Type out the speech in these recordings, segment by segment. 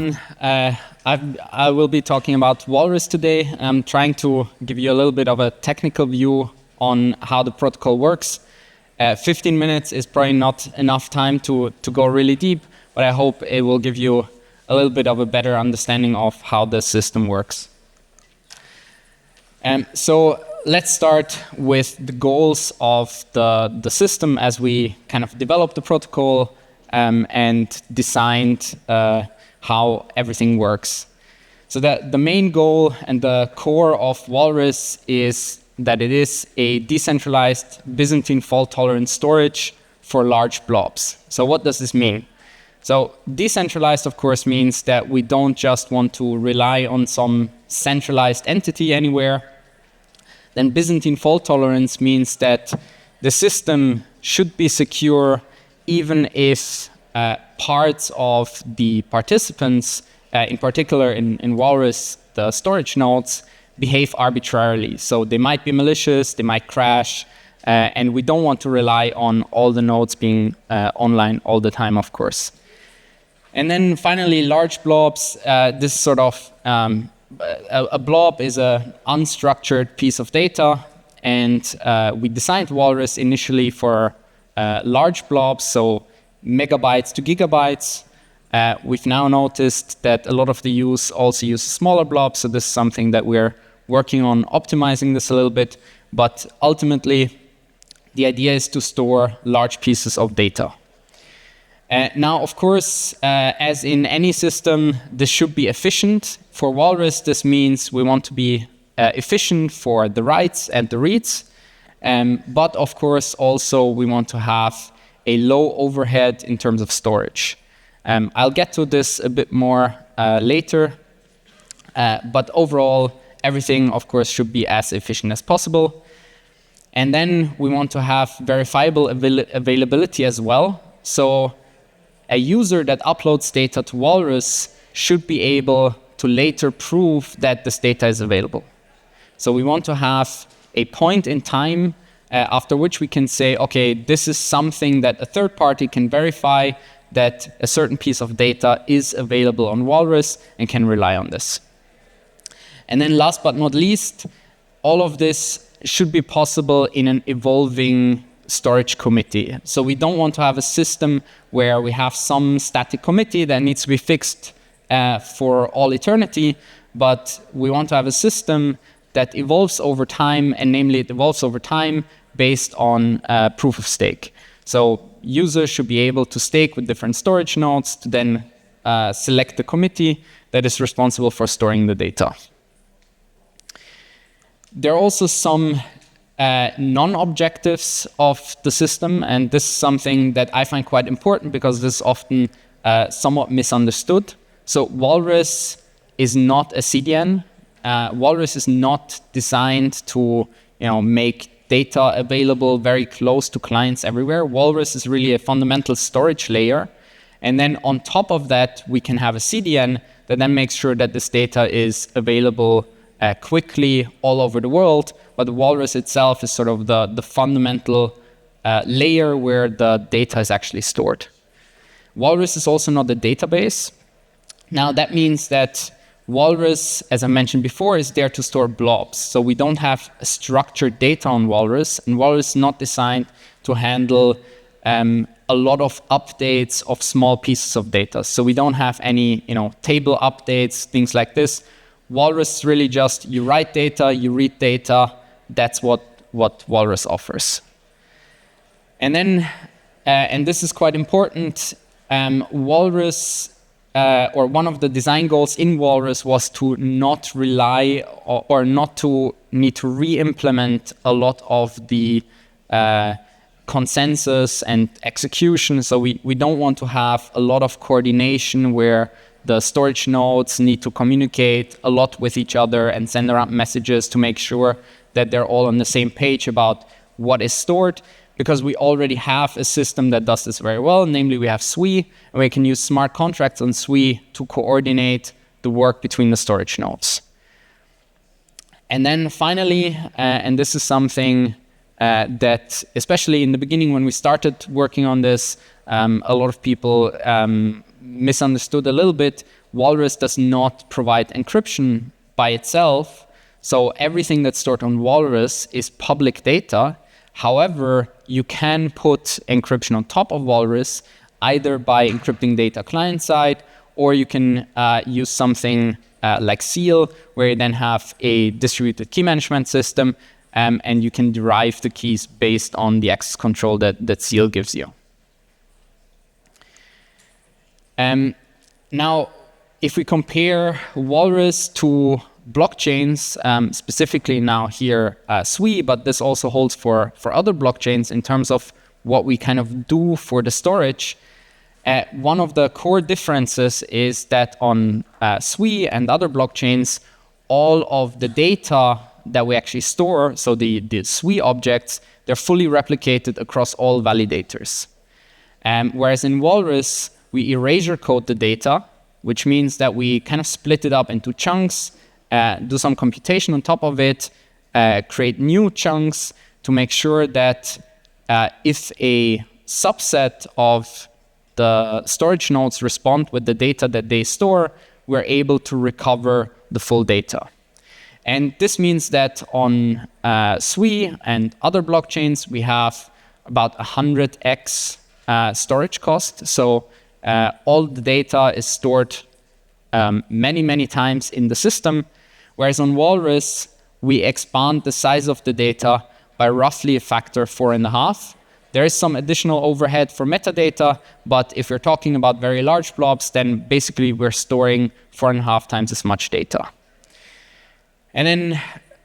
everyone. I will be talking about Walrus today. I'm trying to give you a little bit of a technical view on how the protocol works. 15 minutes is probably not enough time to go really deep, but I hope it will give you a little bit of a better understanding of how the system works. So let's start with the goals of the system as we kind of developed the protocol and designed how everything works. So the main goal and the core of Walrus is that it is a decentralized Byzantine fault-tolerant storage for large blobs. So what does this mean? So decentralized, of course, means that we don't just want to rely on some centralized entity anywhere. Then Byzantine fault tolerance means that the system should be secure even if parts of the participants, in particular in Walrus, the storage nodes, behave arbitrarily. So they might be malicious, they might crash, and we don't want to rely on all the nodes being online all the time, of course. And then finally, large blobs. This sort of a blob is an unstructured piece of data, and we designed Walrus initially for large blobs, so megabytes to gigabytes. We've now noticed that a lot of the use also uses smaller blobs, so this is something that we're working on optimizing this a little bit. But ultimately, the idea is to store large pieces of data. Now, of course, as in any system, this should be efficient. For Walrus, this means we want to be efficient for the writes and the reads. But of course, also we want to have a low overhead in terms of storage. I'll get to this a bit more later. But overall, everything, of course, should be as efficient as possible. And then we want to have verifiable availability as well. So a user that uploads data to Walrus should be able to later prove that this data is available. So we want to have a point in time after which we can say, okay, this is something that a third party can verify that a certain piece of data is available on Walrus and can rely on this. And then last but not least, all of this should be possible in an evolving storage committee. So we don't want to have a system where we have some static committee that needs to be fixed for all eternity, but we want to have a system that evolves over time, and namely it evolves over time based on proof of stake. So users should be able to stake with different storage nodes to then select the committee that is responsible for storing the data. There are also some non-objectives of the system, and this is something that I find quite important because this is often somewhat misunderstood. So Walrus is not a CDN. Walrus is not designed to make data available very close to clients everywhere. Walrus is really a fundamental storage layer. And then on top of that, we can have a CDN that then makes sure that this data is available quickly all over the world, but Walrus itself is sort of the fundamental layer where the data is actually stored. Walrus is also not a database. Now that means that Walrus, as I mentioned before, is there to store blobs. So we don't have structured data on Walrus, and Walrus is not designed to handle a lot of updates of small pieces of data. So we don't have any table updates, things like this. Walrus is really just you write data, you read data. That's what Walrus offers. And then, and this is quite important, Walrus, or one of the design goals in Walrus was to not rely or not to need to re-implement a lot of the consensus and execution. So we don't want to have a lot of coordination where the storage nodes need to communicate a lot with each other and send around messages to make sure that they're all on the same page about what is stored, because we already have a system that does this very well. Namely, we have Sui, and we can use smart contracts on Sui to coordinate the work between the storage nodes. And then finally, and this is something that, especially in the beginning when we started working on this, a lot of people misunderstood a little bit. Walrus does not provide encryption by itself. So everything that's stored on Walrus is public data. However, you can put encryption on top of Walrus, either by encrypting data client-side, or you can use something like Seal, where you then have a distributed key management system, and you can derive the keys based on the access control that Seal gives you. Now, if we compare Walrus to blockchains, specifically now here Sui, but this also holds for other blockchains in terms of what we kind of do for the storage. One of the core differences is that on Sui and other blockchains, all of the data that we actually store, so the Sui objects, they're fully replicated across all validators. Whereas in Walrus, we erasure code the data, which means that we kind of split it up into chunks, do some computation on top of it, create new chunks to make sure that if a subset of the storage nodes respond with the data that they store, we're able to recover the full data. And this means that on Sui and other blockchains, we have about 100x storage cost. So all the data is stored many, many times in the system, whereas on Walrus, we expand the size of the data by roughly a factor 4.5. There is some additional overhead for metadata, but if you're talking about very large blobs, then basically we're storing 4.5 times as much data. And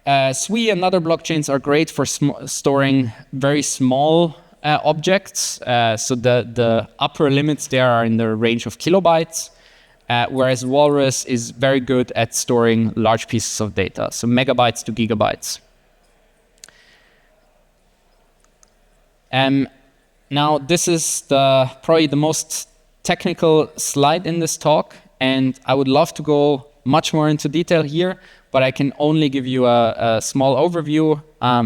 then Sui and other blockchains are great for storing very small objects. So the upper limits there are in the range of kilobytes, whereas Walrus is very good at storing large pieces of data, so megabytes to gigabytes. Now, this is probably the most technical slide in this talk, and I would love to go much more into detail here, but I can only give you a small overview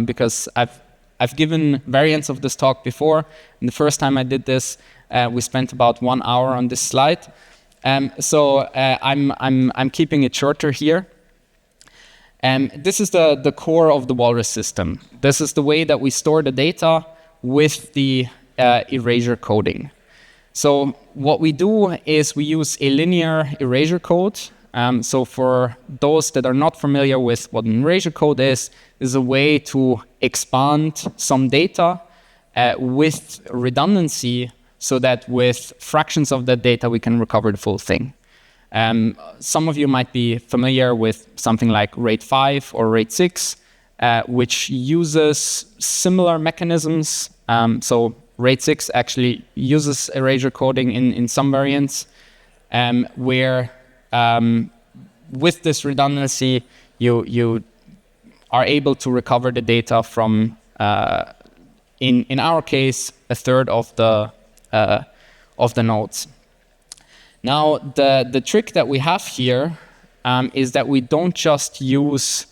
because I've given variants of this talk before. And the first time I did this, we spent about 1 hour on this slide. So I'm keeping it shorter here. This is the core of the Walrus system. This is the way that we store the data with the erasure coding. So what we do is we use a linear erasure code. So for those that are not familiar with what an erasure code is a way to expand some data with redundancy so that with fractions of that data we can recover the full thing. Some of you might be familiar with something like RAID 5 or RAID 6, which uses similar mechanisms. So RAID 6 actually uses erasure coding in some variants, where with this redundancy, you are able to recover the data from, in our case, a third of the nodes. Now, the trick that we have here is that we don't just use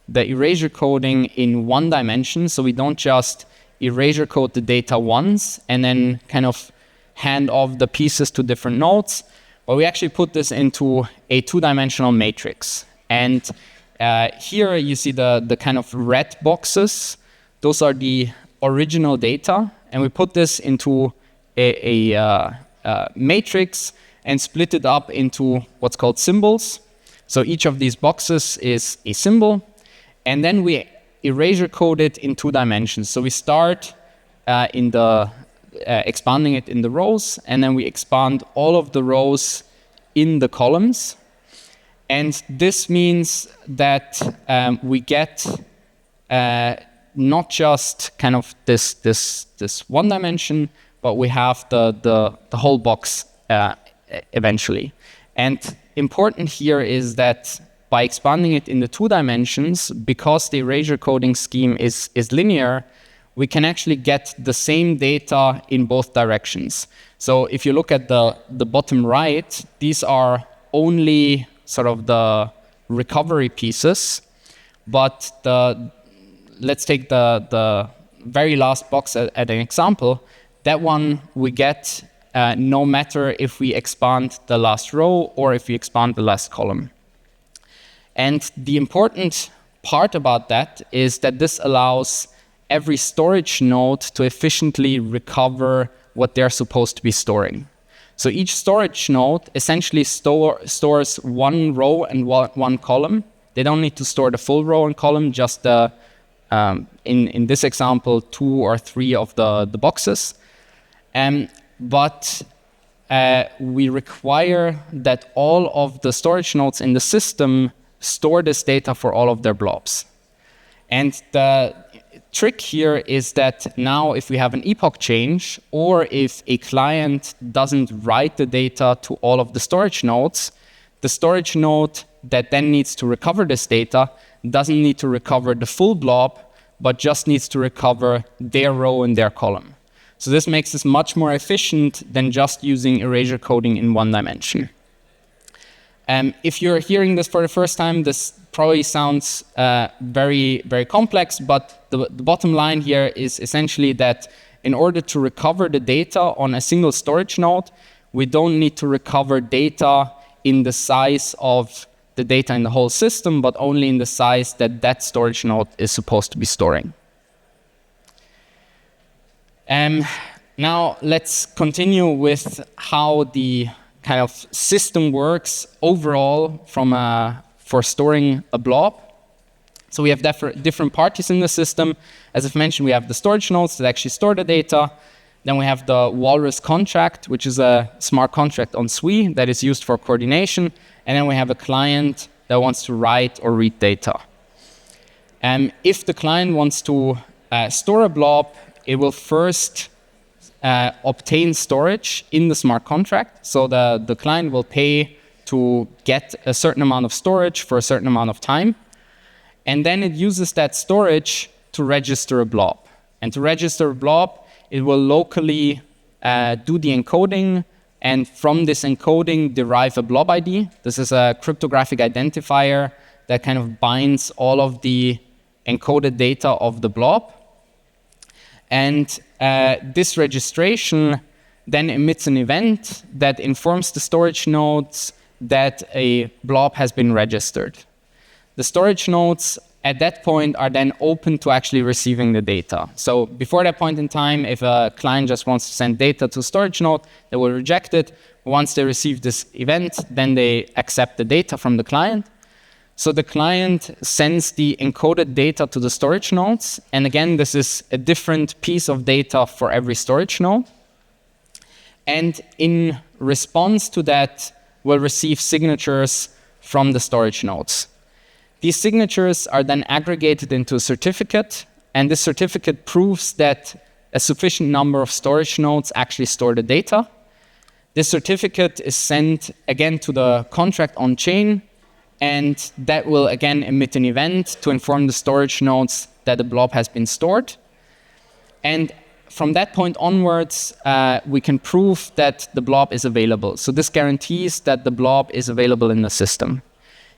the erasure coding in one dimension, so we don't just erasure code the data once and then kind of hand off the pieces to different nodes, but we actually put this into a two-dimensional matrix. And here you see the kind of red boxes. Those are the original data, and we put this into a matrix and split it up into what's called symbols. So each of these boxes is a symbol, and then we erasure code it in 2 dimensions. So we start in the expanding it in the rows, and then we expand all of the rows in the columns. And this means that we get not just kind of this one dimension, but we have the whole box eventually. And important here is that by expanding it in the 2 dimensions, because the erasure coding scheme is linear, we can actually get the same data in both directions. So if you look at the bottom right, these are only sort of the recovery pieces, but let's take the very last box as an example. That one we get no matter if we expand the last row or if we expand the last column. And the important part about that is that this allows every storage node to efficiently recover what they're supposed to be storing. So each storage node essentially stores one row and one column. They don't need to store the full row and column, just the, in this example, 2 or 3 of the boxes. But we require that all of the storage nodes in the system store this data for all of their blobs. And the trick here is that now if we have an epoch change, or if a client doesn't write the data to all of the storage nodes, the storage node that then needs to recover this data doesn't need to recover the full blob, but just needs to recover their row and their column. So this makes this much more efficient than just using erasure coding in one dimension. If you're hearing this for the first time, this probably sounds very, very complex, but the bottom line here is essentially that in order to recover the data on a single storage node, we don't need to recover data in the size of the data in the whole system, but only in the size that that storage node is supposed to be storing. Now let's continue with how the kind of system works overall for storing a blob. So we have different parties in the system. As I've mentioned, we have the storage nodes that actually store the data. Then we have the Walrus contract, which is a smart contract on Sui that is used for coordination. And then we have a client that wants to write or read data. If the client wants to store a blob, it will first obtain storage in the smart contract. So the client will pay to get a certain amount of storage for a certain amount of time. And then it uses that storage to register a blob. And to register a blob, it will locally do the encoding, and from this encoding derive a blob ID. This is a cryptographic identifier that kind of binds all of the encoded data of the blob. And this registration then emits an event that informs the storage nodes that a blob has been registered. The storage nodes at that point are then open to actually receiving the data. So before that point in time, if a client just wants to send data to a storage node, they will reject it. Once they receive this event, then they accept the data from the client. So the client sends the encoded data to the storage nodes. And again, this is a different piece of data for every storage node. And in response to that, we'll receive signatures from the storage nodes. These signatures are then aggregated into a certificate, and this certificate proves that a sufficient number of storage nodes actually store the data. This certificate is sent again to the contract on chain, and that will again emit an event to inform the storage nodes that the blob has been stored. And from that point onwards, we can prove that the blob is available. So this guarantees that the blob is available in the system.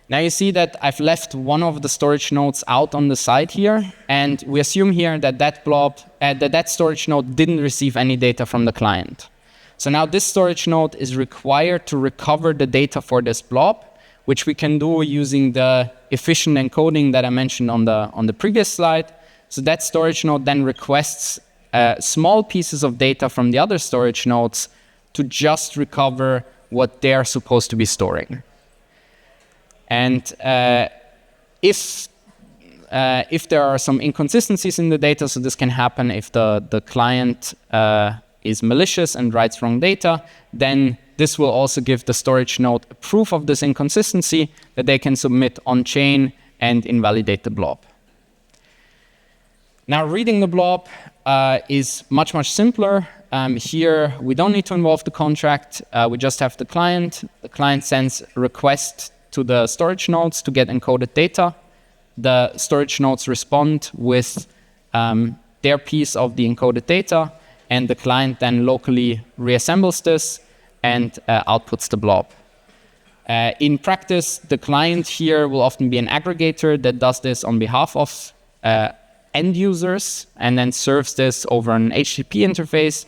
Now you see that I've left one of the storage nodes out on the side here, and we assume here that that storage node didn't receive any data from the client. So now this storage node is required to recover the data for this blob, which we can do using the efficient encoding that I mentioned on the previous slide. So that storage node then requests small pieces of data from the other storage nodes to just recover what they're supposed to be storing. And if there are some inconsistencies in the data, so this can happen if the client is malicious and writes wrong data, then this will also give the storage node a proof of this inconsistency that they can submit on-chain and invalidate the blob. Now, reading the blob is much, much simpler. Here, we don't need to involve the contract. We just have the client. The client sends a request to the storage nodes to get encoded data. The storage nodes respond with their piece of the encoded data, and the client then locally reassembles this and outputs the blob. In practice, the client here will often be an aggregator that does this on behalf of end users and then serves this over an HTTP interface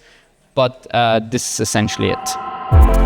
but this is essentially it.